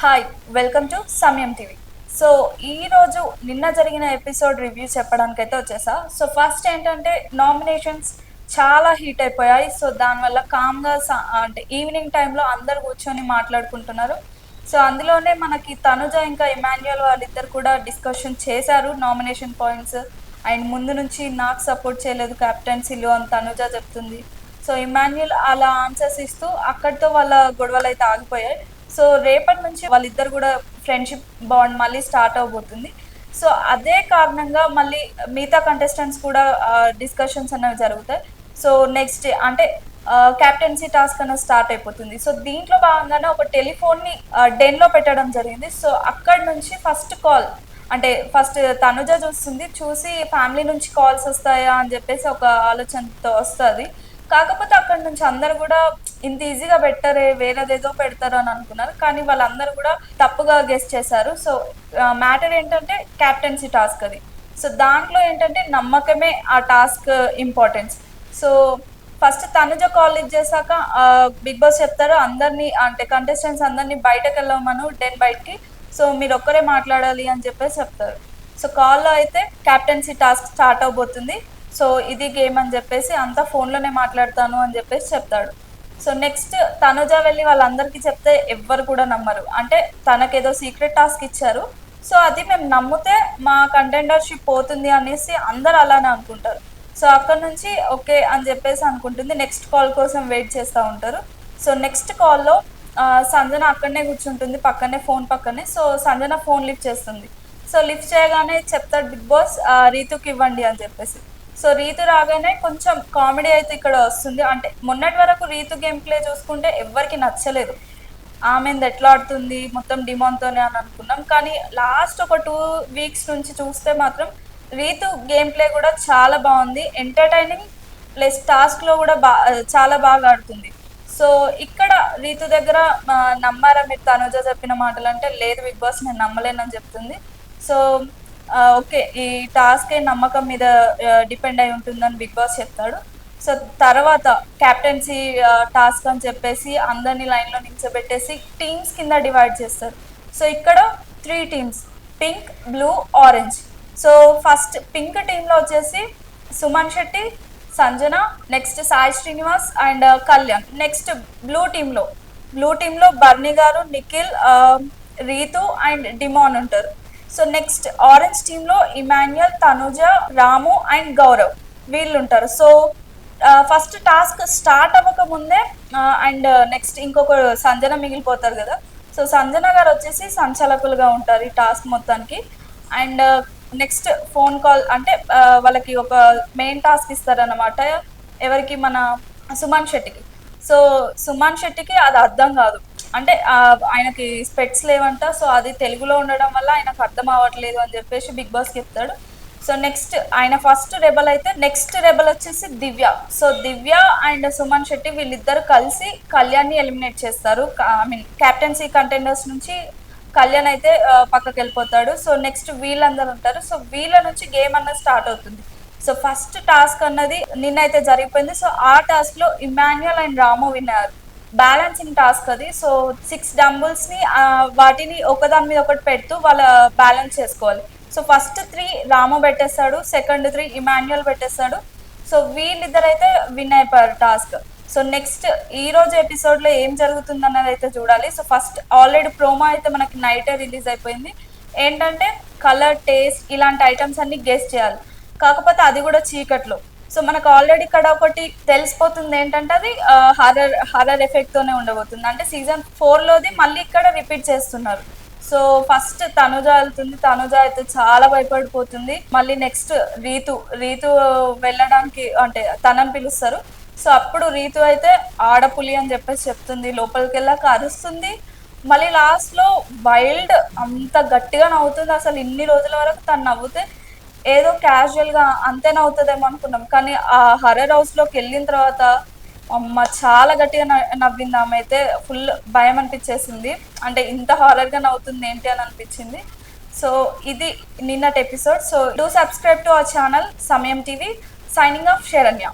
Hi, welcome to సమయం TV. So ఈ రోజు నిన్న జరిగిన ఎపిసోడ్ రివ్యూ చెప్పడానికైతే వచ్చేసా. సో ఫస్ట్ ఏంటంటే నామినేషన్స్ చాలా హీట్ అయిపోయాయి. సో దానివల్ల కామ్గా అంటే ఈవినింగ్ టైంలో అందరు కూర్చొని మాట్లాడుకుంటున్నారు. సో అందులోనే మనకి తనుజ ఇంకా ఇమాన్యుయల్ వాళ్ళిద్దరు కూడా డిస్కషన్ చేశారు నామినేషన్ పాయింట్స్. అండ్ ముందు నుంచి నాకు సపోర్ట్ చేయలేదు క్యాప్టెన్సీలో అని తనుజ చెప్తుంది. సో ఇమాన్యుయల్ అలా ఆన్సర్స్ ఇస్తూ అక్కడితో వాళ్ళ గొడవలు అయితే ఆగిపోయాయి. సో రేపటి నుంచి వాళ్ళిద్దరు కూడా ఫ్రెండ్షిప్ బాండ్ మళ్ళీ స్టార్ట్ అవబోతుంది. సో అదే కారణంగా మళ్ళీ మిగతా కంటెస్టెంట్స్ కూడా డిస్కషన్స్ అనేవి జరుగుతాయి. సో నెక్స్ట్ అంటే క్యాప్టెన్సీ టాస్క్ అనేది స్టార్ట్ అయిపోతుంది. సో దీంట్లో భాగంగానే ఒక టెలిఫోన్ని డెన్లో పెట్టడం జరిగింది. సో అక్కడి నుంచి ఫస్ట్ కాల్ అంటే ఫస్ట్ తనుజ చూస్తుంది, చూసి ఫ్యామిలీ నుంచి కాల్స్ వస్తాయా అని చెప్పేసి ఒక ఆలోచనతో వస్తుంది. కాకపోతే అక్కడ నుంచి అందరు కూడా ఇంత ఈజీగా పెట్టరే, వేరేదేదో పెడతారు అని అనుకున్నారు. కానీ వాళ్ళందరూ కూడా తప్పుగా గెస్ట్ చేశారు. సో మ్యాటర్ ఏంటంటే క్యాప్టెన్సీ టాస్క్ అది. సో దాంట్లో ఏంటంటే నమ్మకమే ఆ task importance. So first Tanuja call చేశాక బిగ్ బాస్ చెప్తారు అందరినీ అంటే కంటెస్టెంట్స్ అందరినీ బయటకు వెళ్ళమను డెన్ బయటికి. సో మీరు ఒక్కరే మాట్లాడాలి అని చెప్పేసి చెప్తారు. సో కాల్లో అయితే క్యాప్టెన్సీ టాస్క్ స్టార్ట్ అవబోతుంది. సో ఇది గేమ్ అని చెప్పేసి అంతా ఫోన్లోనే మాట్లాడతాను అని చెప్పేసి చెప్తాడు. సో నెక్స్ట్ తనుజ వెళ్ళి వాళ్ళందరికీ చెప్తే ఎవ్వరు కూడా నమ్మరు. అంటే తనకేదో సీక్రెట్ టాస్క్ ఇచ్చారు, సో అది మేము నమ్మితే మా కంటెండర్షిప్ పోతుంది అనేసి అందరు అలానే అనుకుంటారు. సో అక్కడ నుంచి ఓకే అని చెప్పేసి అనుకుంటుంది. నెక్స్ట్ కాల్ కోసం వెయిట్ చేస్తూ ఉంటారు. సో నెక్స్ట్ కాల్లో సంజన అక్కడనే కూర్చుంటుంది, పక్కనే ఫోన్ పక్కనే. సో సంజన ఫోన్ లిఫ్ట్ చేస్తుంది. సో లిఫ్ట్ చేయగానే చెప్తాడు బిగ్ బాస్ రీతుకి ఇవ్వండి అని చెప్పేసి. సో రీతు రాగానే కొంచెం కామెడీ అయితే ఇక్కడ వస్తుంది. అంటే మొన్నటి వరకు రీతు గేమ్ ప్లే చూసుకుంటే ఎవరికి నచ్చలేదు, ఆమెది ఎట్లా ఆడుతుంది మొత్తం డిమాన్తోనే అని అనుకున్నాం. కానీ లాస్ట్ ఒక 2 వీక్స్ నుంచి చూస్తే మాత్రం రీతు గేమ్ ప్లే కూడా చాలా బాగుంది, ఎంటర్టైనింగ్ ప్లస్ టాస్క్లో కూడా చాలా బాగా ఆడుతుంది. సో ఇక్కడ రీతు దగ్గర నమ్మారా మీరు తనుజ చెప్పిన మాటలు అంటే లేదు బిగ్ బాస్ నేను నమ్మలేనని చెప్తుంది. సో ఓకే ఈ టాస్క్ నమ్మకం మీద డిపెండ్ అయి ఉంటుందని బిగ్ బాస్ చెప్తాడు. సో తర్వాత క్యాప్టెన్సీ టాస్క్ అని చెప్పేసి అందరినీ లైన్లో నిల్చోబెట్టేసి టీమ్స్ కింద డివైడ్ చేస్తారు. సో ఇక్కడ 3 teams, pink, blue, orange. So first pink టీంలో వచ్చేసి Suman Shetty, Sanjana, next Sai Srinivas and Kalyan. Next blue టీంలో బర్నీ గారు, నిఖిల్, రీతు అండ్ డిమాన్ ఉంటారు. సో నెక్స్ట్ ఆరెంజ్ టీంలో ఇమాన్యుయల్, తనుజ, రాము అండ్ గౌరవ్ వీళ్ళు ఉంటారు. సో ఫస్ట్ టాస్క్ స్టార్ట్ అవ్వక ముందే అండ్ నెక్స్ట్ ఇంకొక సంజన మిగిలిపోతారు కదా. సో సంజన గారు వచ్చేసి సంచాలకులుగా ఉంటారు ఈ టాస్క్ మొత్తానికి. అండ్ నెక్స్ట్ ఫోన్ కాల్ అంటే వాళ్ళకి ఒక మెయిన్ టాస్క్ ఇస్తారన్నమాట. ఎవరికి? మన సుమన్ శెట్టికి. సో సుమన్ శెట్టికి అది అర్థం కాదు, అంటే ఆయనకి స్పెట్స్ లేవంట. సో అది తెలుగులో ఉండడం వల్ల ఆయనకు అర్థం అవ్వట్లేదు అని చెప్పేసి బిగ్ బాస్ చెప్తాడు. సో నెక్స్ట్ ఆయన ఫస్ట్ రెబల్ అయితే నెక్స్ట్ రెబల్ వచ్చేసి దివ్య. సో దివ్య అండ్ సుమన్ శెట్టి వీళ్ళిద్దరు కలిసి కళ్యాణ్ని ఎలిమినేట్ చేస్తారు. ఐ మీన్ క్యాప్టెన్సీ కంటెండర్స్ నుంచి కళ్యాణ్ అయితే పక్కకి వెళ్ళిపోతాడు. సో నెక్స్ట్ వీళ్ళందరూ ఉంటారు. సో వీళ్ళ నుంచి గేమ్ అన్నది స్టార్ట్ అవుతుంది. సో ఫస్ట్ టాస్క్ అన్నది నిన్నైతే జరిగిపోయింది. సో ఆ టాస్క్లో ఇమాన్యుయల్ అండ్ రాము విన్నారు. బ్యాలెన్సింగ్ టాస్క్ అది. సో 6 డంబుల్స్ని వాటిని ఒకదాని మీద ఒకటి పెడుతూ వాళ్ళ బ్యాలెన్స్ చేసుకోవాలి. సో ఫస్ట్ 3 రాము పెట్టేస్తాడు, సెకండ్ 3 ఇమాన్యుయల్ పెట్టేస్తాడు. సో వీళ్ళిద్దరైతే విన్ అయిపోయారు టాస్క్. సో నెక్స్ట్ ఈ రోజు ఎపిసోడ్లో ఏం జరుగుతుంది అన్నది అయితే చూడాలి. సో ఫస్ట్ ఆల్రెడీ ప్రోమో అయితే మనకి నైటే రిలీజ్ అయిపోయింది. ఏంటంటే కలర్, టేస్ట్ ఇలాంటి ఐటమ్స్ అన్ని గెస్ చేయాలి. కాకపోతే అది కూడా చీకట్లో. సో మనకు ఆల్రెడీ ఇక్కడ ఒకటి తెలిసిపోతుంది ఏంటంటే అది హర్రర్ ఎఫెక్ట్తోనే ఉండబోతుంది. అంటే సీజన్ 4లోది మళ్ళీ ఇక్కడ రిపీట్ చేస్తున్నారు. సో ఫస్ట్ తనుజ వెళ్తుంది. తనుజ అయితే చాలా భయపడిపోతుంది. మళ్ళీ నెక్స్ట్ రీతు వెళ్ళడానికి అంటే తనని పిలుస్తారు. సో అప్పుడు రీతు అయితే ఆడపులి అని చెప్పేసి చెప్తుంది, లోపలికి వెళ్ళాక అరుస్తుంది. మళ్ళీ లాస్ట్లో వైల్డ్ అంత గట్టిగా నవ్వుతుంది. అసలు ఇన్ని రోజుల వరకు తను నవ్వుతే ఏదో క్యాజువల్గా అంతే నవ్వుతుందేమో అనుకున్నాం. కానీ ఆ హర్రర్ హౌస్లోకి వెళ్ళిన తర్వాత అమ్మ చాలా గట్టిగా నవ్వింది. ఆమె అయితే ఫుల్ భయం అనిపించేసింది. అంటే ఇంత హారర్గా నవ్వుతుంది ఏంటి అని అనిపించింది. సో ఇది నిన్నటి episode. So do subscribe to our channel సమయం టీవీ. Signing off Saranya.